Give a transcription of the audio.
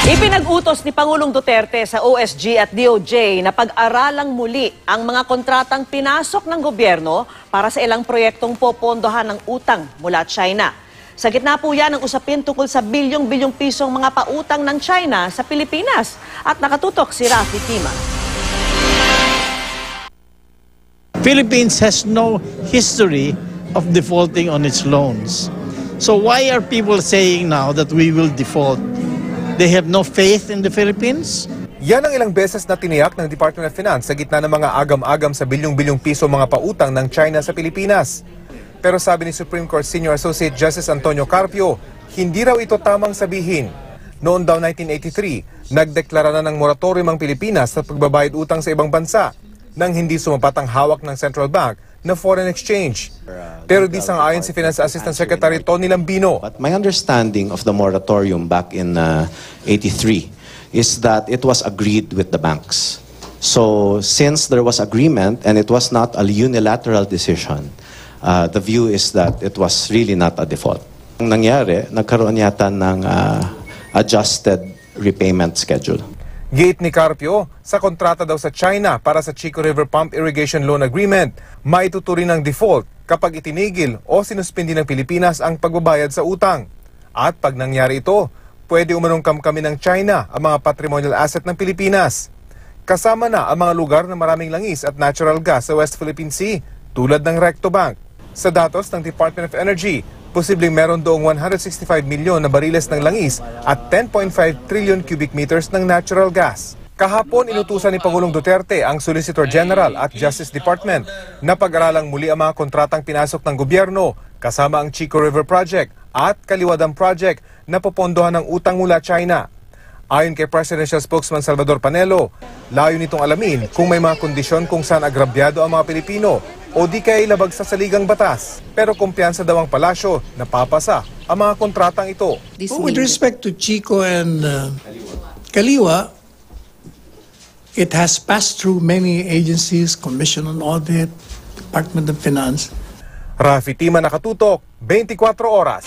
Ipinag-utos ni Pangulong Duterte sa OSG at DOJ na pag-aralang muli ang mga kontratang pinasok ng gobyerno para sa ilang proyektong popondohan ng utang mula China. Sa gitna po yan ang usapin tungkol sa bilyong-bilyong pisong mga pautang ng China sa Pilipinas. At nakatutok si Rafi Tima. Philippines has no history of defaulting on its loans. So why are people saying now that we will default? They have no faith in the Philippines? Yan ang ilang beses na tiniyak ng Department of Finance sa gitna ng mga agam-agam sa bilyong-bilyong piso mga pautang ng China sa Pilipinas. Pero sabi ni Supreme Court Senior Associate Justice Antonio Carpio, hindi raw ito tamang sabihin. Noon daw 1983, nagdeklara na ng moratorium ang Pilipinas sa pagbabayad utang sa ibang bansa nang hindi sumapat ang hawak ng Central Bank na foreign exchange. Pero di sang-ayon si Finance Assistant Secretary Tony Lambino. But my understanding of the moratorium back in 83 is that it was agreed with the banks. So since there was agreement and it was not a unilateral decision, the view is that it was really not a default. Ang nangyari, nagkaroon yata ng adjusted repayment schedule. Giit ni Carpio, sa kontrata daw sa China para sa Chico River Pump Irrigation Loan Agreement, maituturing ng default kapag itinigil o sinuspindi ng Pilipinas ang pagbabayad sa utang. At pag nangyari ito, pwede umanong kamkami ng China ang mga patrimonial asset ng Pilipinas. Kasama na ang mga lugar na maraming langis at natural gas sa West Philippine Sea, tulad ng Recto Bank. Sa datos ng Department of Energy, posibleng meron doong 165 milyon na bariles ng langis at 10.5 trillion cubic meters ng natural gas. Kahapon, inutusan ni Pangulong Duterte ang Solicitor General at Justice Department na pag-aralang muli ang mga kontratang pinasok ng gobyerno kasama ang Chico River Project at Kaliwadam Project na popondohan ng utang mula China. Ayon kay Presidential Spokesman Salvador Panelo, layo nitong alamin kung may mga kondisyon kung saan agrabyado ang mga Pilipino o di kaya ilabag sa saligang batas. Pero kumpiyansa daw ang palasyo na papasa ang mga kontratang ito. With respect to Chico and Kaliwa, it has passed through many agencies, Commission on Audit, Department of Finance. Rafi Tima, nakatutok, 24 oras.